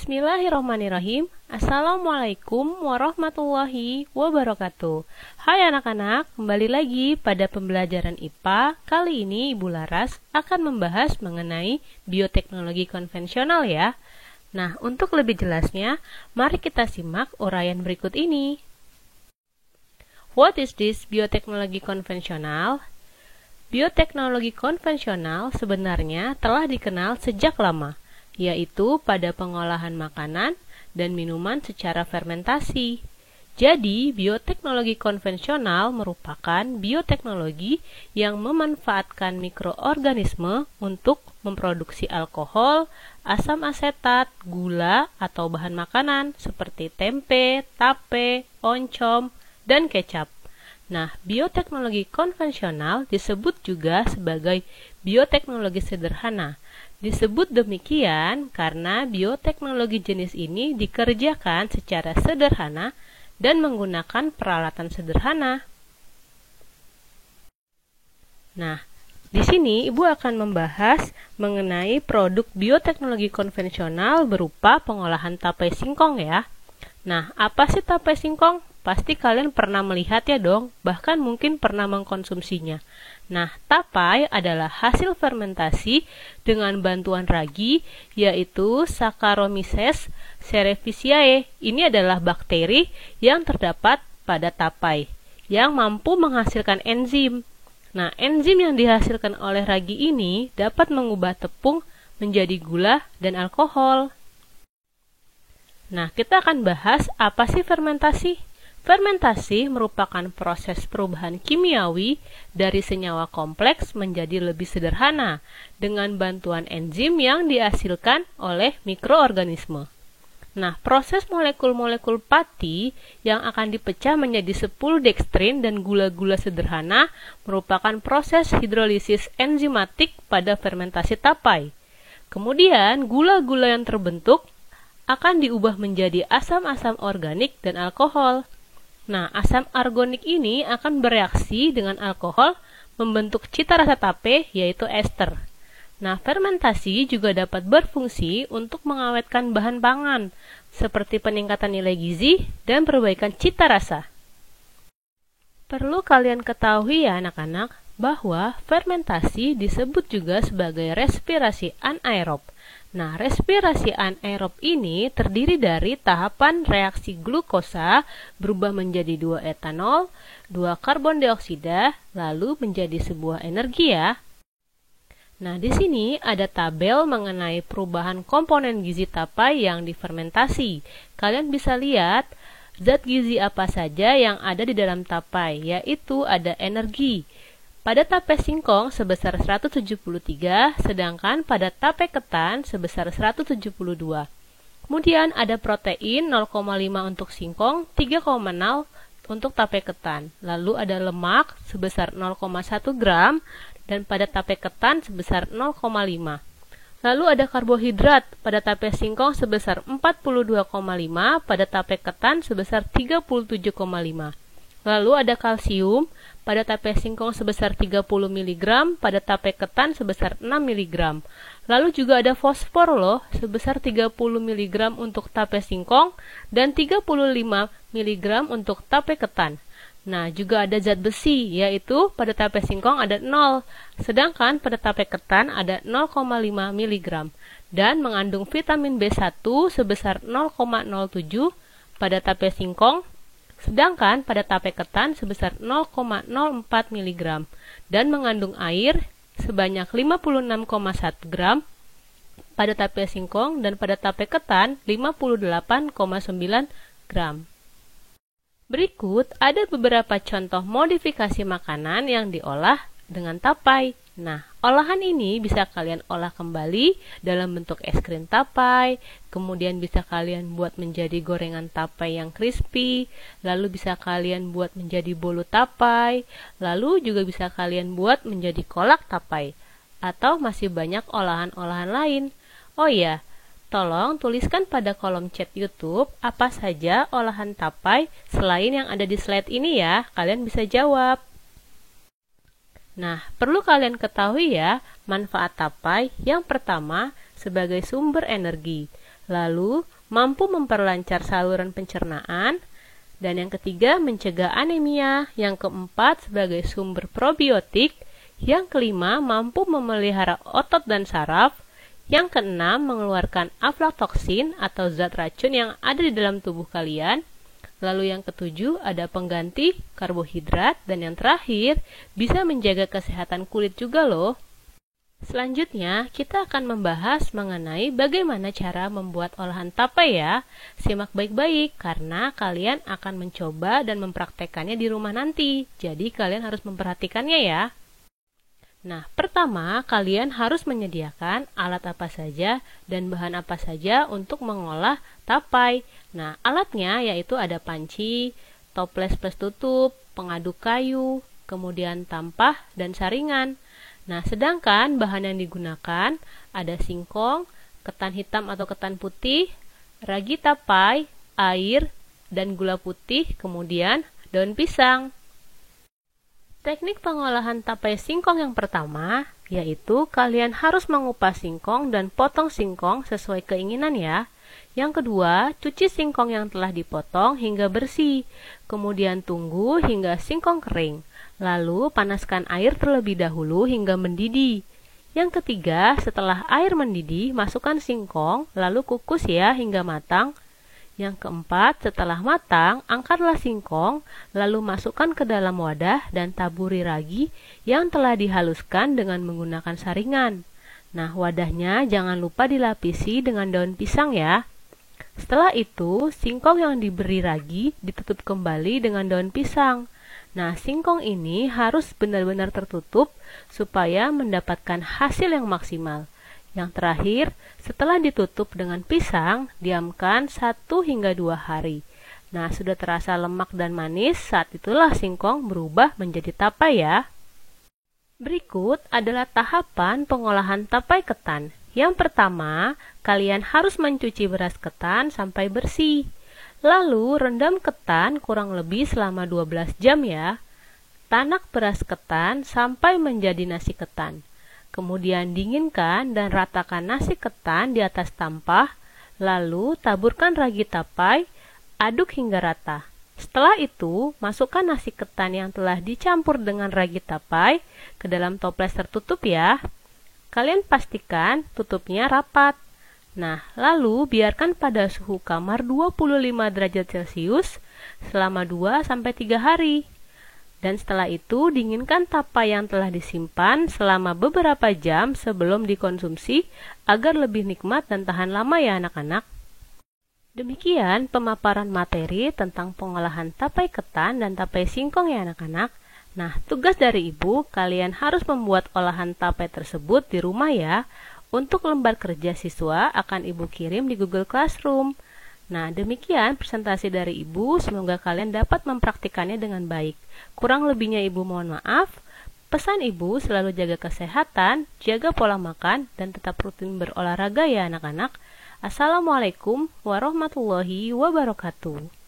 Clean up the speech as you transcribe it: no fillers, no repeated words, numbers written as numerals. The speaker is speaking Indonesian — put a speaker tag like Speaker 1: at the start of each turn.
Speaker 1: Bismillahirrahmanirrahim. Assalamualaikum warahmatullahi wabarakatuh. Hai anak-anak, kembali lagi pada pembelajaran IPA. Kali ini Ibu Laras akan membahas mengenai bioteknologi konvensional ya. Nah, untuk lebih jelasnya, mari kita simak uraian berikut ini. What is this bioteknologi konvensional? Bioteknologi konvensional sebenarnya telah dikenal sejak lama, yaitu pada pengolahan makanan dan minuman secara fermentasi. Jadi, bioteknologi konvensional merupakan bioteknologi yang memanfaatkan mikroorganisme untuk memproduksi alkohol, asam asetat, gula, atau bahan makanan seperti tempe, tape, oncom, dan kecap. Nah, bioteknologi konvensional disebut juga sebagai bioteknologi sederhana. Disebut demikian karena bioteknologi jenis ini dikerjakan secara sederhana dan menggunakan peralatan sederhana. Nah, di sini Ibu akan membahas mengenai produk bioteknologi konvensional berupa pengolahan tape singkong ya. Nah, apa sih tape singkong? Pasti kalian pernah melihat ya dong, bahkan mungkin pernah mengkonsumsinya. Nah, tapai adalah hasil fermentasi dengan bantuan ragi, yaitu Saccharomyces cerevisiae. Ini adalah bakteri yang terdapat pada tapai, yang mampu menghasilkan enzim. Nah, enzim yang dihasilkan oleh ragi ini dapat mengubah tepung menjadi gula dan alkohol. Nah, kita akan bahas apa sih fermentasi? Fermentasi merupakan proses perubahan kimiawi dari senyawa kompleks menjadi lebih sederhana dengan bantuan enzim yang dihasilkan oleh mikroorganisme. Nah, proses molekul-molekul pati yang akan dipecah menjadi 10 dekstrin dan gula-gula sederhana merupakan proses hidrolisis enzimatik pada fermentasi tapai. Kemudian, gula-gula yang terbentuk akan diubah menjadi asam-asam organik dan alkohol. Nah, asam argonik ini akan bereaksi dengan alkohol membentuk cita rasa tape, yaitu ester. Nah, fermentasi juga dapat berfungsi untuk mengawetkan bahan pangan, seperti peningkatan nilai gizi dan perbaikan cita rasa. Perlu kalian ketahui ya anak-anak, bahwa fermentasi disebut juga sebagai respirasi anaerob. Nah, respirasi anaerob ini terdiri dari tahapan reaksi glukosa berubah menjadi 2 etanol, 2 karbon dioksida, lalu menjadi sebuah energi ya. Nah, di sini ada tabel mengenai perubahan komponen gizi tapai yang difermentasi. Kalian bisa lihat zat gizi apa saja yang ada di dalam tapai, yaitu ada energi. Pada tape singkong sebesar 173, sedangkan pada tape ketan sebesar 172. Kemudian ada protein 0,5 untuk singkong, 3,0 untuk tape ketan. Lalu ada lemak sebesar 0,1 gram dan pada tape ketan sebesar 0,5. Lalu ada karbohidrat pada tape singkong sebesar 42,5, pada tape ketan sebesar 37,5. Lalu ada kalsium pada tape singkong sebesar 30 mg, pada tape ketan sebesar 6 mg. Lalu juga ada fosfor loh, sebesar 30 mg untuk tape singkong dan 35 mg untuk tape ketan. Nah, juga ada zat besi, yaitu pada tape singkong ada 0, sedangkan pada tape ketan ada 0,5 mg. Dan mengandung vitamin B1 sebesar 0,07 pada tape singkong, sedangkan pada tape ketan sebesar 0,04 mg dan mengandung air sebanyak 56,1 gram pada tape singkong dan pada tape ketan 58,9 gram. Berikut ada beberapa contoh modifikasi makanan yang diolah dengan tapai. Nah, olahan ini bisa kalian olah kembali dalam bentuk es krim tapai, kemudian bisa kalian buat menjadi gorengan tapai yang crispy, lalu bisa kalian buat menjadi bolu tapai, lalu juga bisa kalian buat menjadi kolak tapai, atau masih banyak olahan-olahan lain. Oh iya, tolong tuliskan pada kolom chat YouTube apa saja olahan tapai selain yang ada di slide ini ya, kalian bisa jawab. Nah, perlu kalian ketahui ya, manfaat tapai yang pertama sebagai sumber energi. Lalu, mampu memperlancar saluran pencernaan. Dan yang ketiga, mencegah anemia. Yang keempat, sebagai sumber probiotik. Yang kelima, mampu memelihara otot dan saraf. Yang keenam, mengeluarkan aflatoksin atau zat racun yang ada di dalam tubuh kalian. Lalu yang ketujuh, ada pengganti karbohidrat. Dan yang terakhir, bisa menjaga kesehatan kulit juga loh. Selanjutnya, kita akan membahas mengenai bagaimana cara membuat olahan tapai ya. Simak baik-baik, karena kalian akan mencoba dan mempraktekannya di rumah nanti. Jadi, kalian harus memperhatikannya ya. Nah, pertama, kalian harus menyediakan alat apa saja dan bahan apa saja untuk mengolah tapai. Nah, alatnya yaitu ada panci, toples plus tutup, pengaduk kayu, kemudian tampah, dan saringan. Nah, sedangkan bahan yang digunakan ada singkong, ketan hitam atau ketan putih, ragi tapai, air, dan gula putih, kemudian daun pisang. Teknik pengolahan tapai singkong yang pertama, yaitu kalian harus mengupas singkong dan potong singkong sesuai keinginan ya. Yang kedua, cuci singkong yang telah dipotong hingga bersih, kemudian tunggu hingga singkong kering. Lalu panaskan air terlebih dahulu hingga mendidih. Yang ketiga, setelah air mendidih, masukkan singkong, lalu kukus ya hingga matang. Yang keempat, setelah matang, angkatlah singkong, lalu masukkan ke dalam wadah dan taburi ragi yang telah dihaluskan dengan menggunakan saringan. Nah, wadahnya jangan lupa dilapisi dengan daun pisang ya. Setelah itu, singkong yang diberi ragi ditutup kembali dengan daun pisang. Nah, singkong ini harus benar-benar tertutup supaya mendapatkan hasil yang maksimal. Yang terakhir, setelah ditutup dengan pisang, diamkan 1 hingga 2 hari. Nah, sudah terasa lemak dan manis, saat itulah singkong berubah menjadi tapai ya. Berikut adalah tahapan pengolahan tapai ketan. Yang pertama, kalian harus mencuci beras ketan sampai bersih. Lalu rendam ketan kurang lebih selama 12 jam ya. Tanak beras ketan sampai menjadi nasi ketan. Kemudian dinginkan dan ratakan nasi ketan di atas tampah. Lalu taburkan ragi tapai, aduk hingga rata. Setelah itu, masukkan nasi ketan yang telah dicampur dengan ragi tapai ke dalam toples tertutup ya. Kalian pastikan tutupnya rapat. Nah, lalu biarkan pada suhu kamar 25 derajat Celcius selama 2-3 hari. Dan setelah itu, dinginkan tapai yang telah disimpan selama beberapa jam sebelum dikonsumsi agar lebih nikmat dan tahan lama ya anak-anak. Demikian pemaparan materi tentang pengolahan tapai ketan dan tapai singkong ya anak-anak. Nah, tugas dari ibu, kalian harus membuat olahan tapai tersebut di rumah ya. Untuk lembar kerja siswa akan ibu kirim di Google Classroom. Nah, demikian presentasi dari ibu. Semoga kalian dapat mempraktikannya dengan baik. Kurang lebihnya ibu mohon maaf. Pesan ibu selalu jaga kesehatan, jaga pola makan, dan tetap rutin berolahraga ya anak-anak. Assalamualaikum warahmatullahi wabarakatuh.